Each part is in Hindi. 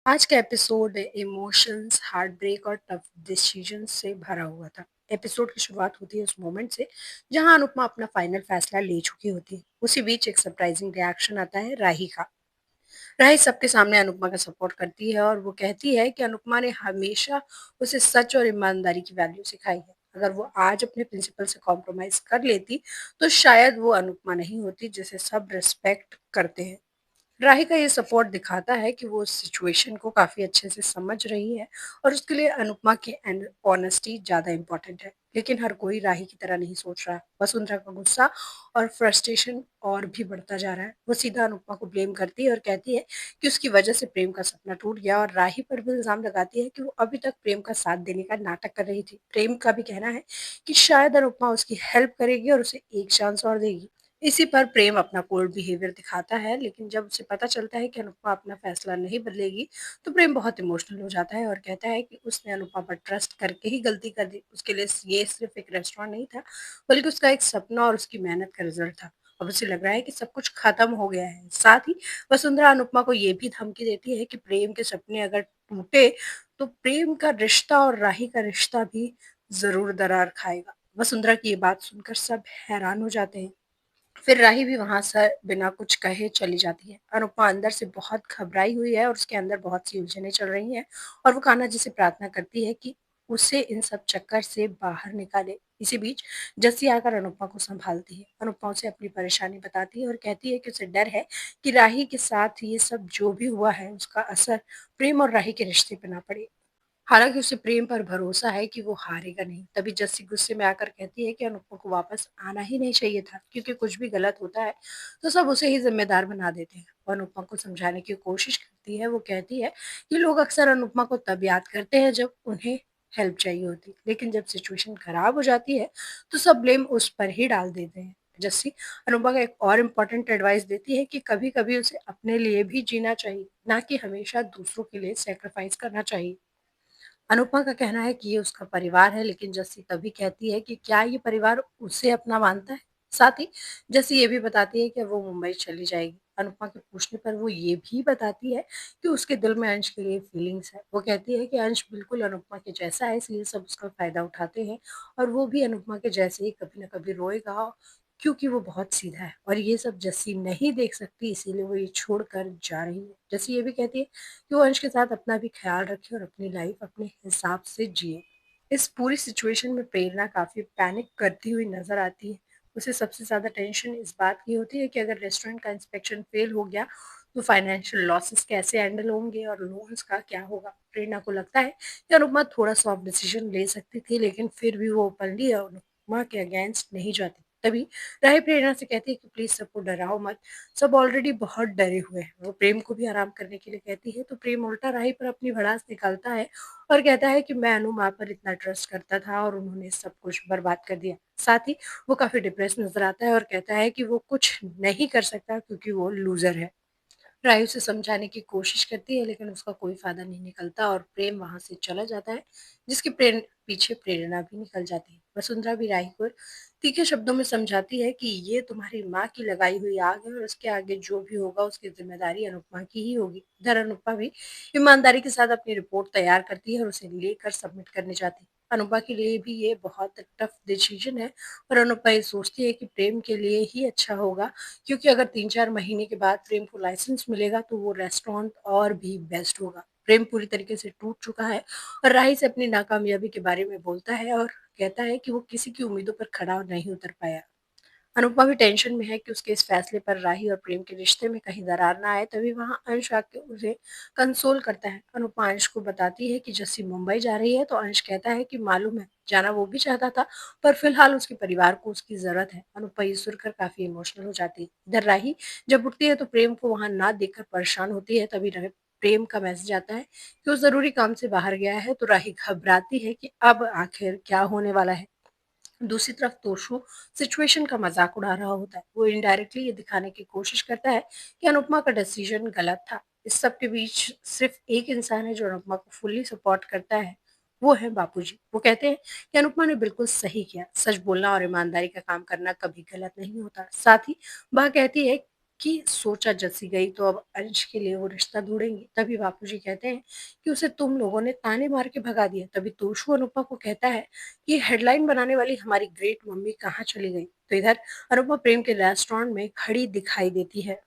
आज का एपिसोड इमोशंस, हार्ट ब्रेक और टफ डिसीजन से भरा हुआ था। एपिसोड की शुरुआत होती है उस मोमेंट से जहां अनुपमा अपना फाइनल फैसला ले चुकी होती है। उसी बीच एक सरप्राइजिंग रिएक्शन आता है राही का। राही सबके सामने अनुपमा का सपोर्ट करती है और वो कहती है कि अनुपमा ने हमेशा उसे सच और ईमानदारी की वैल्यू सिखाई है। अगर वो आज अपने प्रिंसिपल से कॉम्प्रोमाइज कर लेती तो शायद वो अनुपमा नहीं होती जिसे सब रिस्पेक्ट करते हैं। राही का ये सपोर्ट दिखाता है कि वो उस सिचुएशन को काफ़ी अच्छे से समझ रही है और उसके लिए अनुपमा की ऑनेस्टी ज़्यादा इम्पोर्टेंट है। लेकिन हर कोई राही की तरह नहीं सोच रहा है। वसुंधरा का गुस्सा और फ्रस्ट्रेशन और भी बढ़ता जा रहा है। वो सीधा अनुपमा को ब्लेम करती है और कहती है कि उसकी वजह से प्रेम का सपना टूट गया और राही पर भी इल्ज़ाम लगाती है कि वो अभी तक प्रेम का साथ देने का नाटक कर रही थी। प्रेम का भी कहना है कि शायद अनुपमा उसकी हेल्प करेगी और उसे एक चांस और देगी। इसी पर प्रेम अपना कोल्ड बिहेवियर दिखाता है, लेकिन जब उसे पता चलता है कि अनुपमा अपना फैसला नहीं बदलेगी, तो प्रेम बहुत इमोशनल हो जाता है और कहता है कि उसने अनुपमा पर ट्रस्ट करके ही गलती कर दी। उसके लिए ये सिर्फ एक रेस्टोरेंट नहीं था, बल्कि उसका एक सपना और उसकी मेहनत का रिजल्ट था। अब उसे लग रहा है कि सब कुछ खत्म हो गया है। साथ ही वसुंधरा अनुपमा को ये भी धमकी देती है कि प्रेम के सपने अगर टूटे, तो प्रेम का रिश्ता और राही का रिश्ता भी जरूर दरार खाएगा। वसुंधरा की ये बात सुनकर सब हैरान हो जाते हैं। फिर राही भी वहां से बिना कुछ कहे चली जाती है। अनुपमा अंदर से बहुत घबराई हुई है और उसके अंदर बहुत सी उलझनें चल रही हैं और वो कान्हा जी से प्रार्थना करती है कि उसे इन सब चक्कर से बाहर निकाले। इसी बीच जस्सी आकर अनुपमा को संभालती है। अनुपमा उसे अपनी परेशानी बताती है और कहती है कि उसे डर है कि राही के साथ ये सब जो भी हुआ है उसका असर प्रेम और राही के रिश्ते पर ना पड़े। हालाँकि उसे प्रेम पर भरोसा है कि वो हारेगा नहीं। तभी जस्सी गुस्से में आकर कहती है कि अनुपमा को वापस आना ही नहीं चाहिए था, क्योंकि कुछ भी गलत होता है तो सब उसे ही ज़िम्मेदार बना देते हैं। वो अनुपमा को समझाने की कोशिश करती है। वो कहती है कि लोग अक्सर अनुपमा को तब याद करते हैं जब उन्हें हेल्प चाहिए होती है, लेकिन जब सिचुएशन खराब हो जाती है तो सब ब्लेम उस पर ही डाल देते हैं। जस्सी अनुपमा को एक और इम्पोर्टेंट एडवाइस देती है कि कभी-कभी उसे अपने लिए भी जीना चाहिए, ना कि हमेशा दूसरों के लिए सैक्रिफाइस करना चाहिए। अनुपमा का कहना है कि ये उसका परिवार है, लेकिन जस्सी तभी कहती है कि क्या ये परिवार उसे अपना मानता है? साथ ही जस्सी ये भी बताती है कि वो मुंबई चली जाएगी। अनुपमा के पूछने पर वो ये भी बताती है कि उसके दिल में अंश के लिए फीलिंग्स है। वो कहती है कि अंश बिल्कुल अनुपमा के जैसा है, इसलिए सब उसका फायदा उठाते हैं और वो भी अनुपमा के जैसे ही कभी ना कभी रोएगा, क्योंकि वो बहुत सीधा है और ये सब जस्सी नहीं देख सकती, इसीलिए वो ये छोड़कर जा रही है। जस्सी ये भी कहती है कि वो अंश के साथ अपना भी ख्याल रखे और अपनी लाइफ अपने हिसाब से जिए। इस पूरी सिचुएशन में प्रेरणा काफ़ी पैनिक करती हुई नज़र आती है। उसे सबसे ज़्यादा टेंशन इस बात की होती है कि अगर रेस्टोरेंट का इंस्पेक्शन फेल हो गया, तो फाइनेंशियल लॉसेस कैसे हैंडल होंगे और लोन्स का क्या होगा? प्रेरणा को लगता है कि अनुपमा थोड़ा सॉफ्ट डिसीजन ले सकती थी, लेकिन फिर भी वो ओपनली अनुपमा के अगेंस्ट नहीं जाती। तभी राही प्रेरणा से कहती है कि प्लीज़ सबको डराओ मत, सब ऑलरेडी बहुत डरे हुए हैं। वो प्रेम को भी आराम करने के लिए कहती है, तो प्रेम उल्टा राही पर अपनी भड़ास निकालता है और कहता है कि मैं अनु माँ पर इतना ट्रस्ट करता था और उन्होंने सब कुछ बर्बाद कर दिया। साथ ही वो काफ़ी डिप्रेस नज़र आता है और कहता है कि वो कुछ नहीं कर सकता क्योंकि वो लूज़र है। राही उसे समझाने की कोशिश करती है, लेकिन उसका कोई फ़ायदा नहीं निकलता और प्रेम वहाँ से चला जाता है, जिसके पीछे प्रेरणा भी निकल जाती है। वसुंधरा भी राही को तीखे शब्दों में समझाती है कि ये तुम्हारी माँ की लगाई हुई आग है और उसके आगे जो भी होगा उसकी ज़िम्मेदारी अनुपमा की ही होगी। इधर अनुपमा भी ईमानदारी के साथ अपनी रिपोर्ट तैयार करती है और उसे लेकर सबमिट करने जाती है। अनुपमा के लिए भी ये बहुत टफ डिसीजन है और अनुपमा ये सोचती है कि प्रेम के लिए ही अच्छा होगा, क्योंकि अगर 3-4 महीने के बाद प्रेम को लाइसेंस मिलेगा तो वो रेस्टोरेंट और भी बेस्ट होगा। प्रेम पूरी तरीके से टूट चुका है और राही से अपनी नाकामयाबी के बारे में बोलता है और कहता है कि वो किसी की उम्मीदों पर खरा नहीं उतर पाया। अनुपमा भी टेंशन में है कि उसके इस फैसले पर राही और प्रेम के रिश्ते में कहीं दरार ना आए। तभी वहां अंश आके उसे कंसोल करता है। अनुपमा अंश को बताती है कि जस्सी मुंबई जा रही है, तो अंश कहता है कि मालूम है, जाना वो भी चाहता था, पर फिलहाल उसके परिवार को उसकी जरूरत है। अनुपमा ये सुनकर काफी इमोशनल हो जाती है। इधर राही जब उठती है तो प्रेम को वहां ना देखकर परेशान होती है। तभी प्रेम का मैसेज आता है कि वो जरूरी काम से बाहर गया है, तो राही घबराती है कि अब आखिर क्या होने वाला है। दूसरी तरफ तोशु सिचुएशन का मजाक उड़ा रहा होता है। वो इनडायरेक्टली ये दिखाने की कोशिश करता है कि अनुपमा का डिसीजन गलत था। इस सब के बीच सिर्फ एक इंसान है जो अनुपमा को फुल्ली सपोर्ट करता है, वो है बापूजी। वो कहते हैं कि अनुपमा ने बिल्कुल सही किया, सच बोलना और ईमानदारी का काम करना कभी गलत नहीं होता। साथ ही वह कहती है कि सोचा जसी गई तो अब अंश के लिए वो रिश्ता ढूँढेंगी। तभी बापूजी कहते हैं कि उसे तुम लोगों ने ताने मार के भगा दिया। तभी तोशु अनुपमा को कहता है कि हेडलाइन बनाने वाली हमारी ग्रेट मम्मी कहाँ चली गई? तो इधर अनुपमा प्रेम के रेस्टोरेंट में खड़ी दिखाई देती है।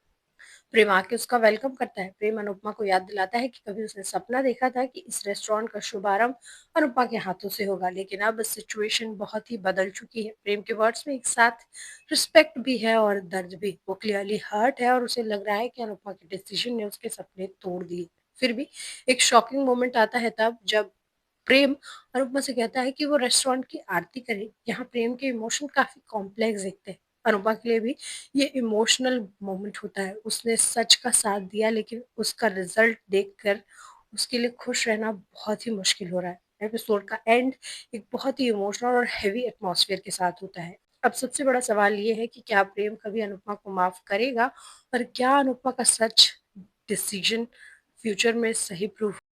प्रेम आके उसका वेलकम करता है। प्रेम अनुपमा को याद दिलाता है कि कभी उसने सपना देखा था कि इस रेस्टोरेंट का शुभारंभ अनुपमा के हाथों से होगा, लेकिन अब सिचुएशन बहुत ही बदल चुकी है। प्रेम के वर्ड्स में एक साथ रिस्पेक्ट भी है और दर्द भी। वो क्लियरली हर्ट है और उसे लग रहा है कि अनुपमा के डिसीजन ने उसके सपने तोड़ दिए। फिर भी एक शॉकिंग मोमेंट आता है तब जब प्रेम अनुपमा से कहता है कि वो रेस्टोरेंट की आरती करे। यहाँ प्रेम के इमोशन काफी कॉम्प्लेक्स दिखते हैं। अनुपमा के लिए भी ये इमोशनल मोमेंट होता है। उसने सच का साथ दिया लेकिन उसका रिजल्ट देखकर उसके लिए खुश रहना बहुत ही मुश्किल हो रहा है। एपिसोड का एंड एक बहुत ही इमोशनल और हेवी एटमॉस्फेयर के साथ होता है। अब सबसे बड़ा सवाल ये है कि क्या प्रेम कभी अनुपमा को माफ करेगा और क्या अनुपमा का सच डिसीजन फ्यूचर में सही प्रूफ